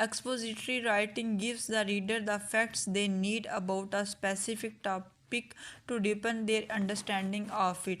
Expository writing gives the reader the facts they need about a specific topic to deepen their understanding of it।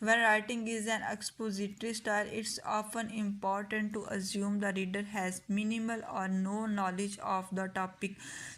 When writing is an expository style, it's often important to assume the reader has minimal or no knowledge of the topic।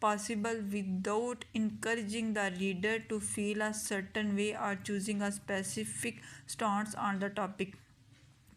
possible without encouraging the reader to feel a certain way or choosing a specific stance on the topic।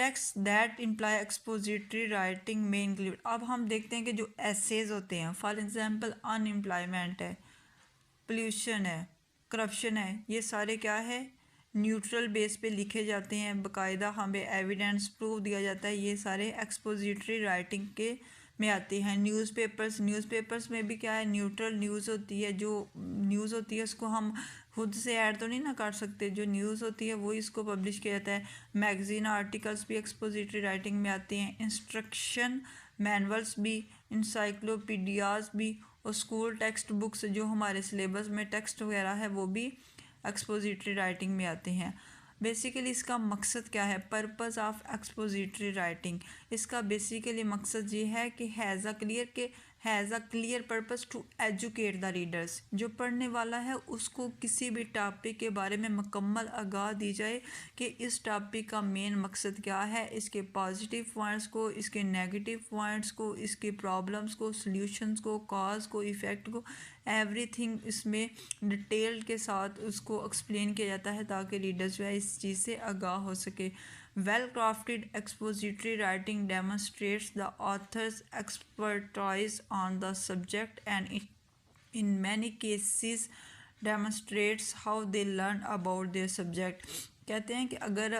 Text that employ expository writing میں include. اب ہم دیکھتے ہیں کہ جو essays ہوتے ہیں، for example unemployment ہے، پلیوشن ہے، کرپشن ہے، یہ سارے کیا ہے، نیوٹرل بیس پہ لکھے جاتے ہیں، باقاعدہ ہمیں ایویڈنس پروف دیا جاتا ہے، یہ سارے ایکسپوزیٹری رائٹنگ کے میں آتے ہیں. نیوز پیپرز میں بھی کیا ہے، نیوٹرل نیوز ہوتی ہے. جو نیوز ہوتی ہے اس کو ہم خود سے ایڈ تو نہیں نہ کر سکتے، جو نیوز ہوتی ہے وہی اس کو پبلش کیا جاتا ہے. میگزین آرٹیکلس بھی ایکسپوزیٹری رائٹنگ میں آتے ہیں. انسٹرکشن مینولس بھی، انسائکلوپیڈیاز بھی، اور اسکول ٹیکسٹ بکس جو ہمارے سلیبس میں ٹیکسٹ وغیرہ ہے وہ بھی ایکسپوزیٹری رائٹنگ میں آتے ہیں. بیسیکلی اس کا مقصد کیا ہے، پرپز آف ایکسپوزیٹری رائٹنگ. اس کا بیسیکلی مقصد یہ ہے کہ has a clear purpose to educate the readers. جو پڑھنے والا ہے اس کو کسی بھی ٹاپک کے بارے میں مکمل آگاہ دی جائے کہ اس ٹاپک کا مین مقصد کیا ہے، اس کے پازیٹیو پوائنٹس کو، اس کے نیگیٹو پوائنٹس کو، اس کے پرابلمس کو، سلیوشنز کو، کاز کو، ایفیکٹ کو، ایوری تھنگ اس میں ڈیٹیل کے ساتھ اس کو ایکسپلین کیا جاتا ہے تاکہ ریڈرز جو ہے اس چیز سے آگاہ ہو سکے. Well crafted expository writing demonstrates the author's expertise on the subject and in many cases demonstrates how they learn about their subject. کہتے ہیں کہ اگر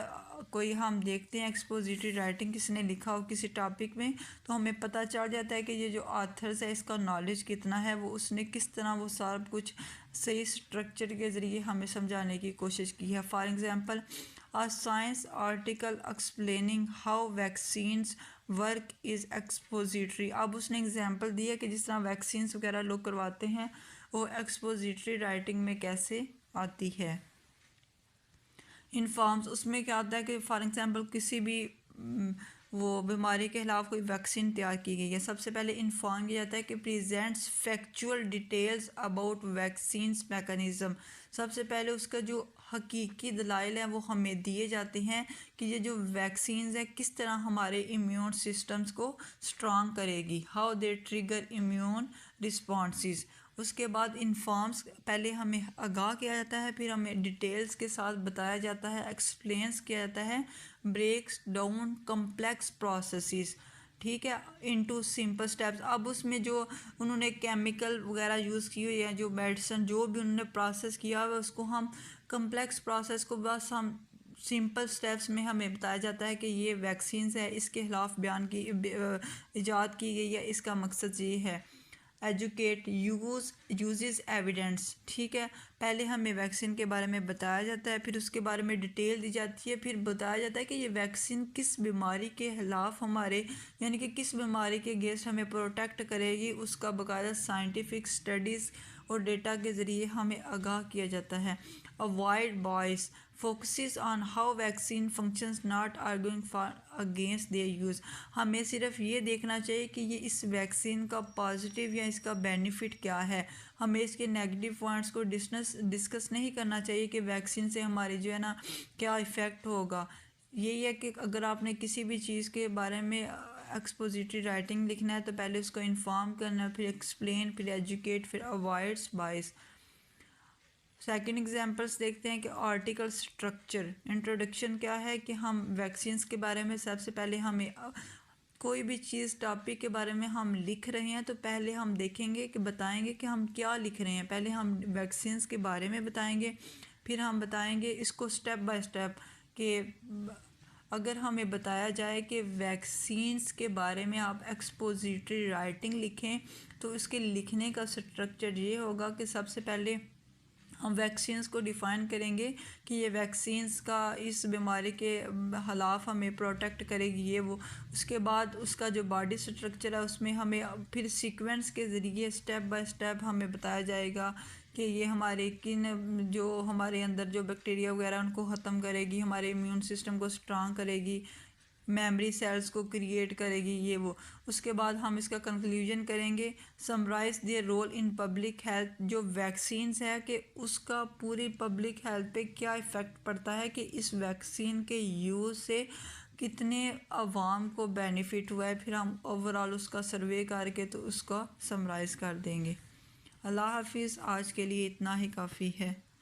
کوئی ہم دیکھتے ہیں ایکسپوزیٹری رائٹنگ کسی نے لکھا ہو کسی ٹاپک میں تو ہمیں پتہ چل جاتا ہے کہ یہ جو آتھرز ہے اس کا نالج کتنا ہے، وہ اس نے کس طرح وہ سب کچھ صحیح اسٹرکچر کے ذریعے ہمیں سمجھانے کی کوشش کی ہے. For example a science article explaining how vaccines work is expository. اب اس نے ایگزامپل دی ہے کہ جس طرح ویکسینس وغیرہ لوگ کرواتے ہیں وہ ایکسپوزیٹری رائٹنگ میں کیسے آتی ہے. انفارمز، اس میں کیا آتا ہے کہ فار ایگزامپل کسی بھی وہ بیماری کے خلاف کوئی ویکسین تیار کی گئی ہے، سب سے پہلے انفارم کیا جاتا ہے کہ presents factual details about vaccines mechanism. سب سے پہلے اس کا جو حقیقی دلائل ہیں وہ ہمیں دیے جاتے ہیں کہ یہ جو ویکسینز ہیں کس طرح ہمارے امیون سسٹمز کو اسٹرانگ کرے گی، how they trigger immune responses. اس کے بعد انفارمز پہلے ہمیں آگاہ کیا جاتا ہے، پھر ہمیں ڈیٹیلز کے ساتھ بتایا جاتا ہے، ایکسپلینس کیا جاتا ہے، بریکس ڈاؤن کمپلیکس پروسیسز، ٹھیک ہے، انٹو سمپل اسٹیپس. اب اس میں جو انہوں نے کیمیکل وغیرہ یوز کی ہوئی ہے، جو میڈیسن جو بھی انہوں نے پروسیس کیا ہوا ہے اس کو ہم کمپلیکس پروسیس کو بس ہم سمپل سٹیپس میں ہمیں بتایا جاتا ہے کہ یہ ویکسینز ہے، اس کے خلاف ایجاد کی گئی ہے، اس کا مقصد یہ ہے. ایجوکیٹ یوزز ایویڈنس، ٹھیک ہے، پہلے ہمیں ویکسین کے بارے میں بتایا جاتا ہے، پھر اس کے بارے میں ڈیٹیل دی جاتی ہے، پھر بتایا جاتا ہے کہ یہ ویکسین کس بیماری کے خلاف ہمارے یعنی کہ کس بیماری کے اگینسٹ ہمیں پروٹیکٹ کرے گی، اس کا باقاعدہ سائنٹیفک اسٹڈیز اور ڈیٹا کے ذریعے ہمیں آگاہ کیا جاتا ہے. Avoid bias focuses on how vaccine functions not arguing for against their use. ہمیں صرف یہ دیکھنا چاہیے کہ یہ اس ویکسین کا پازیٹیو یا اس کا بینیفٹ کیا ہے، ہمیں اس کے نیگیٹو پوائنٹس کو ڈسکس نہیں کرنا چاہیے کہ ویکسین سے ہماری جو ہے نا کیا ایفیکٹ ہوگا. یہی ہے کہ اگر آپ نے کسی بھی چیز کے بارے میں ایکسپوزیٹری رائٹنگ لکھنا ہے تو پہلے اس کو انفارم کرنا ہے، پھر ایکسپلین، پھر ایجوکیٹ، پھر اوائڈس بائس. سیکنڈ ایگزامپلس دیکھتے ہیں کہ آرٹیکل سٹرکچر. انٹروڈکشن کیا ہے کہ ہم ویکسینس کے بارے میں سب سے پہلے ہمیں کوئی بھی چیز ٹاپک کے بارے میں ہم لکھ رہے ہیں تو پہلے ہم دیکھیں گے کہ بتائیں گے کہ ہم کیا لکھ رہے ہیں. پہلے ہم ویکسینس کے بارے میں بتائیں گے، پھر ہم بتائیں گے اس کو سٹیپ بائی سٹیپ کہ اگر ہمیں بتایا جائے کہ ویکسینس کے بارے میں آپ ایکسپوزیٹری رائٹنگ لکھیں تو اس کے لکھنے کا سٹرکچر یہ ہوگا کہ سب سے پہلے ہم ویکسینز کو ڈیفائن کریں گے کہ یہ ویکسینز کا اس بیماری کے خلاف ہمیں پروٹیکٹ کرے گی یہ وہ. اس کے بعد اس کا جو باڈی سٹرکچر ہے اس میں ہمیں پھر سیکوینس کے ذریعے سٹیپ بائی سٹیپ ہمیں بتایا جائے گا کہ یہ ہمارے جو ہمارے اندر جو بیکٹیریا وغیرہ ان کو ختم کرے گی، ہمارے امیون سسٹم کو اسٹرانگ کرے گی، میموری سیلز کو کریٹ کرے گی یہ وہ. اس کے بعد ہم اس کا کنکلیوژن کریں گے، summarise their role in public health. جو ویکسینز ہے کہ اس کا پوری پبلک ہیلتھ پہ کیا ایفیکٹ پڑتا ہے کہ اس ویکسین کے یوز سے کتنے عوام کو بینیفٹ ہوا ہے، پھر ہم اوورآل اس کا سروے کر کے تو اس کا سمرائز کر دیں گے. اللہ حافظ. آج کے لیے اتنا ہی کافی ہے.